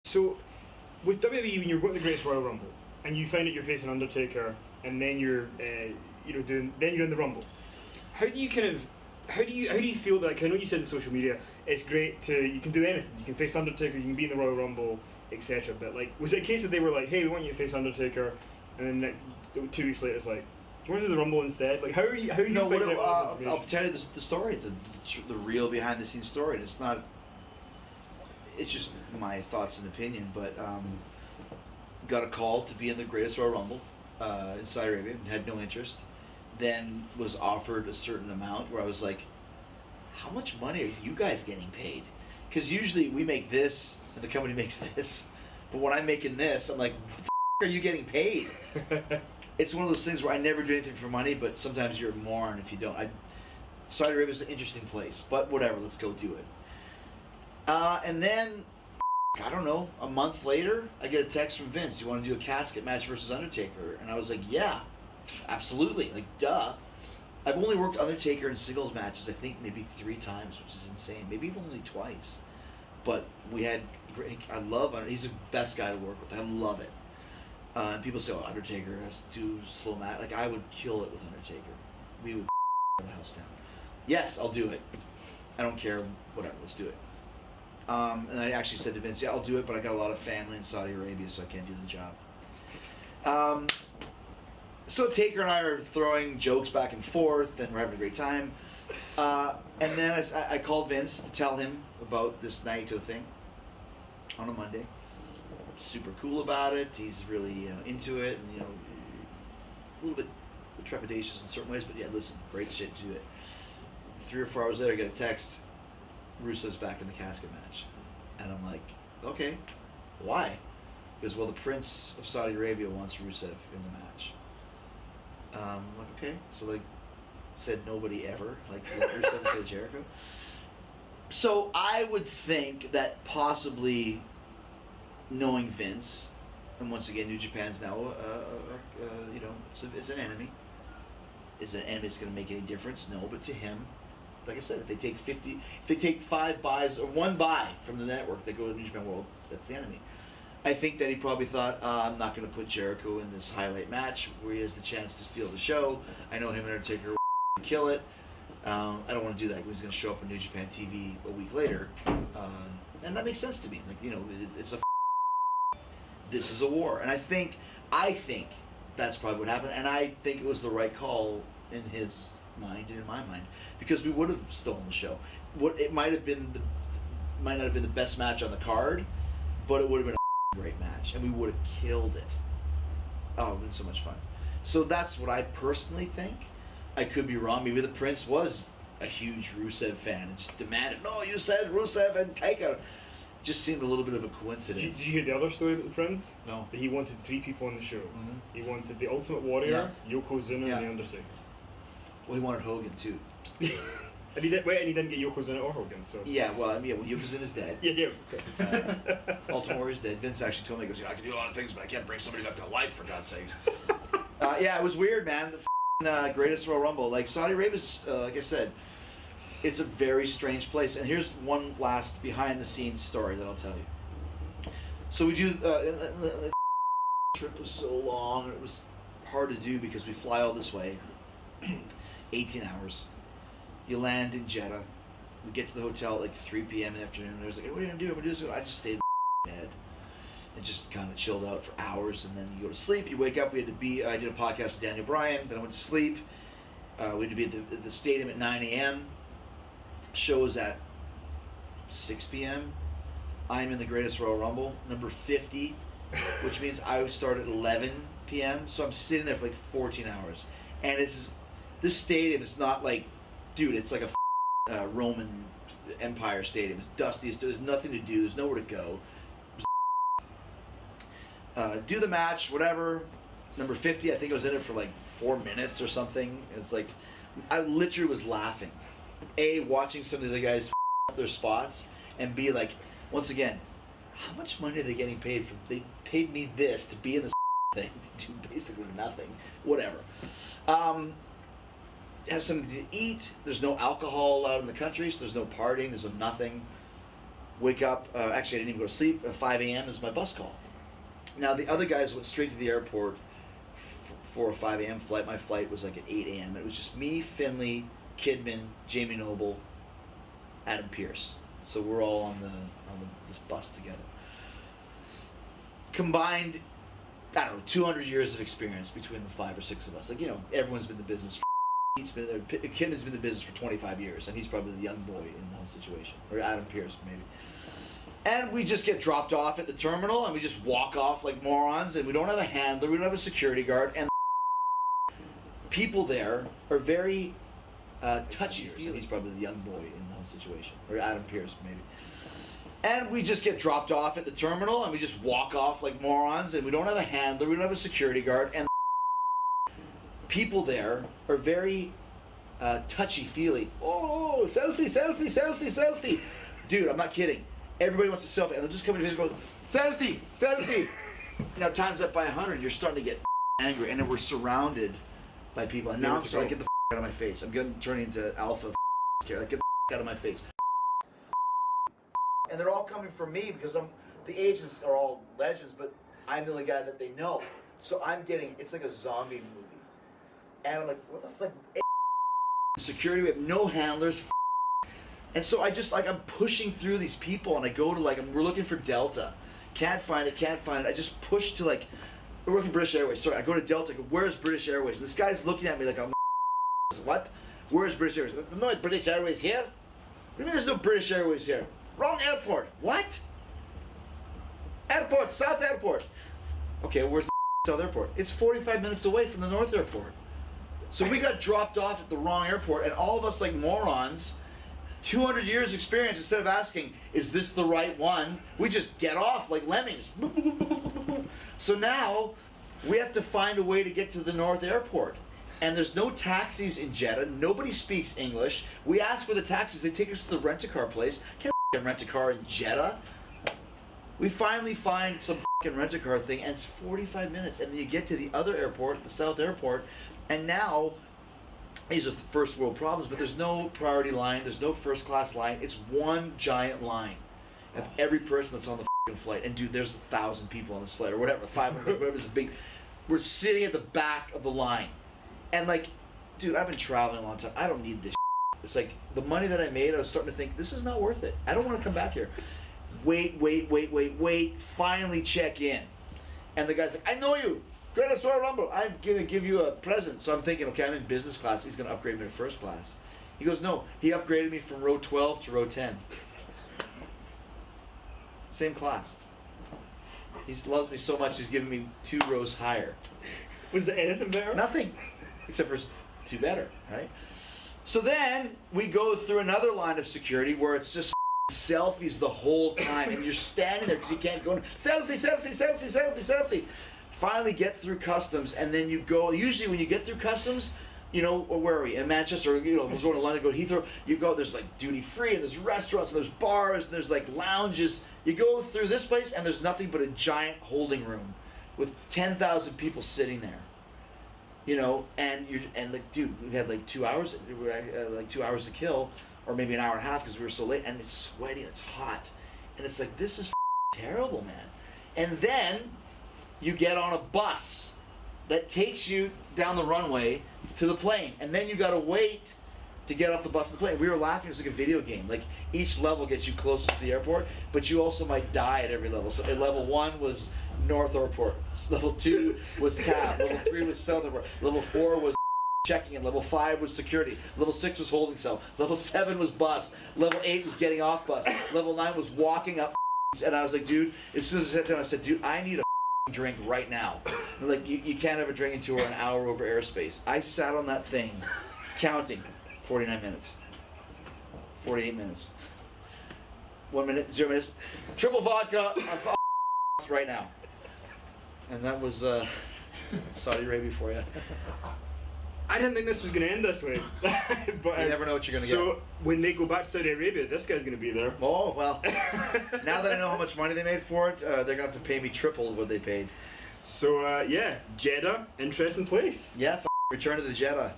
So, with WWE, when you're going to the Greatest Royal Rumble, and you find out you're facing Undertaker, and then you're, then you're in the Rumble. How do you feel that? Because I know you said in social media, it's great you can do anything. You can face Undertaker, you can be in the Royal Rumble, etc. But like, was it a case that they were like, hey, we want you to face Undertaker, and then 2 weeks later it's like, do you want to do the Rumble instead? Like, how are you finding out this information? I'll tell you the story, the real behind the scenes story. And it's just my thoughts and opinion, but got a call to be in the Greatest Royal Rumble in Saudi Arabia, and had no interest. Then was offered a certain amount where I was like, how much money are you guys getting paid? Because usually we make this and the company makes this, but when I'm making this, I'm like, what the f*** are you getting paid? It's one of those things where I never do anything for money, but sometimes you're a moron if you don't. Saudi Arabia is an interesting place, but whatever, let's go do it. And then, I don't know, a month later, I get a text from Vince, you want to do a casket match versus Undertaker? And I was like, yeah, absolutely, like, duh. I've only worked Undertaker in singles matches, I think maybe 3 times, which is insane. Maybe even only twice. But we had great, I love Undertaker. He's the best guy to work with. I love it. And people say, oh, Undertaker has to do slow match. Like, I would kill it with Undertaker. We would the house down. Yes, I'll do it. I don't care, whatever, let's do it. And I actually said to Vince, yeah, I'll do it, but I got a lot of family in Saudi Arabia, so I can't do the job. So Taker and I are throwing jokes back and forth, and we're having a great time. And then I called Vince to tell him about this Naito thing on a Monday. Super cool about it. He's really into it, and a little bit trepidatious in certain ways, but yeah, listen, great shit to do it. 3 or 4 hours later, I get a text. Rusev's back in the casket match. And I'm like, okay, why? Because, well, the Prince of Saudi Arabia wants Rusev in the match. I'm like, okay. So, like, said nobody ever. Like, Rusev said Jericho. So I would think that possibly knowing Vince, and once again, New Japan's now, it's an enemy. Is an enemy that's going to make any difference? No, but to him, like I said, if they take 5 buys or 1 buy from the network that go to New Japan World, that's the enemy. I think that he probably thought, I'm not going to put Jericho in this highlight match where he has the chance to steal the show. I know him and Undertaker will kill it. I don't want to do that. He's going to show up on New Japan TV a week later, and that makes sense to me. Like, it's a this is a war, and I think that's probably what happened, and I think it was the right call in his mind and in my mind, because we would have stolen the show. It might not have been the best match on the card, but it would have been a great match, and we would have killed it. Oh, it would have been so much fun. So that's what I personally think. I could be wrong. Maybe the Prince was a huge Rusev fan and just demanded, no, you said Rusev and Taker. Just seemed a little bit of a coincidence. Did you hear the other story about the Prince? No. That he wanted 3 people on the show. Mm-hmm. He wanted the Ultimate Warrior, Yokozuna, and the Undertaker. Well, he wanted Hogan too. And he didn't get Yokozuna or Hogan. So. Yeah, well, Yokozuna's dead. Yeah. Ultimate Warrior's dead. Vince actually told me, he goes, I can do a lot of things, but I can't bring somebody back to life, for God's sakes. It was weird, man. The Greatest Royal Rumble. Like, Saudi Arabia's, like I said, it's a very strange place. And here's one last behind-the-scenes story that I'll tell you. So we do, the trip was so long, and it was hard to do because we fly all this way, 18 hours. You land in Jeddah. We get to the hotel at like 3 p.m. in the afternoon. And I was like, hey, what are you going to do? I'm going to do this. I just stayed in my bed and just kind of chilled out for hours. And then you go to sleep. You wake up. I did a podcast with Daniel Bryan. Then I went to sleep. We had to be at the stadium at 9 a.m. Show was at 6 p.m. I'm in the Greatest Royal Rumble, number 50, which means I would start at 11 p.m. So I'm sitting there for like 14 hours. And this stadium is not like, dude, it's like a Roman Empire stadium. It's dusty. There's nothing to do. There's nowhere to go. Do the match, whatever. Number 50, I think I was in it for like 4 minutes or something. It's like, I literally was laughing. A, watching some of the guys up their spots, and B, like, once again, how much money are they getting paid for? They paid me this to be in this thing, to do basically nothing. Whatever. Have something to eat. There's no alcohol allowed in the country, so there's no partying, there's no nothing. wake up, actually I didn't even go to sleep, at 5 a.m. is my bus call. Now the other guys went straight to the airport for a 5 a.m. flight. My flight was like at 8 a.m. It was just me, Finley, Kidman, Jamie Noble, Adam Pearce. So we're all on this bus together. Combined, I don't know, 200 years of experience between the 5 or 6 of us. Like, you know, everyone's been in the business. He's been there. Kidman's been in the business for 25 years, and he's probably the young boy in the whole situation, or Adam Pearce maybe. And we just get dropped off at the terminal, and we just walk off like morons, and we don't have a handler, we don't have a security guard, and people there are very touchy-feely. He's probably the young boy in the whole situation, or Adam Pearce maybe. And we just get dropped off at the terminal, and we just walk off like morons, and we don't have a handler, we don't have a security guard, and people there are very touchy-feely. Oh, selfie, selfie, selfie, selfie. Dude, I'm not kidding. Everybody wants a selfie, and they'll just come in and go, selfie, selfie. Now, times up by 100, you're starting to get angry, and then we're surrounded by people. And now I'm just like, get the out of my face. I'm turning into alpha here. Like, get the out of my face. And they're all coming for me because the agents are all legends, but I'm the only guy that they know. So I'm getting, it's like a zombie movie. And I'm like, what the fuck? Security, we have no handlers. And so I just, like, I'm pushing through these people, and I go to, like, we're looking for Delta. Can't find it, can't find it. I just push to, like, we're working British Airways. Sorry, I go to Delta, I go, where's British Airways? And this guy's looking at me like I'm what? Where's British Airways? No, it's British Airways here? What do you mean there's no British Airways here? Wrong airport. What? Airport, South Airport. Okay, where's the South Airport? It's 45 minutes away from the North Airport. So we got dropped off at the wrong airport, and all of us like morons, 200 years experience, instead of asking, is this the right one? We just get off like lemmings. So now we have to find a way to get to the North Airport. And there's no taxis in Jeddah. Nobody speaks English. We ask for the taxis. They take us to the rent-a-car place. Can't rent a car in Jeddah. We finally find some rent-a-car thing, and it's 45 minutes. And then you get to the other airport, the South Airport, and now these are first world problems, but there's no priority line. There's no first class line. It's one giant line of every person that's on the flight. And dude, there's 1,000 people on this flight, or whatever, 500, whatever's a big. We're sitting at the back of the line. And like, dude, I've been traveling a long time. I don't need this. It's like the money that I made, I was starting to think, this is not worth it. I don't want to come back here. Wait. Finally check in. And the guy's like, I know you. Greatest Royal Rumble. I'm going to give you a present. So I'm thinking, okay, I'm in business class. He's going to upgrade me to first class. He goes, no. He upgraded me from row 12 to row 10. Same class. He loves me so much, he's giving me 2 rows higher. Was there anything there? Nothing. Except for 2 better, right? So then we go through another line of security where it's just selfies the whole time, and you're standing there because you can't go. Selfie, selfie, selfie, selfie, selfie. Finally get through customs, and then you go. Usually when you get through customs, you know, where are we? In Manchester, or, you know, we're going to London, go to Heathrow. You go, there's like duty free, and there's restaurants, and there's bars, and there's like lounges. You go through this place, and there's nothing but a giant holding room with 10,000 people sitting there. You know, and like, dude, we had like 2 hours, like 2 hours to kill, or maybe an hour and a half because we were so late, and it's sweaty, and it's hot, and it's like, this is terrible, man. And then you get on a bus that takes you down the runway to the plane, and then you gotta wait to get off the bus and the plane. We were laughing, it's like a video game. Like, each level gets you closer to the airport, but you also might die at every level. So at level 1 was North Airport, level 2 was CAB, level 3 was South Airport, level 4 was checking in, level 5 was security, level 6 was holding cell, level 7 was bus, level 8 was getting off bus, level 9 was walking up, and I was like, dude, as soon as I sat down, I said, dude, I need a drink right now. And like, you can't have a drink until we're an hour over airspace. I sat on that thing, counting, 49 minutes, 48 minutes, 1 minute, 0 minutes, triple vodka, I'm right now. And that was Saudi Arabia for you. I didn't think this was going to end this way. But, you never know what you're going to get. So when they go back to Saudi Arabia, this guy's going to be there. Oh, well. Now that I know how much money they made for it, they're going to have to pay me triple of what they paid. So, yeah, Jeddah, interesting place. Yeah, return to the Jeddah.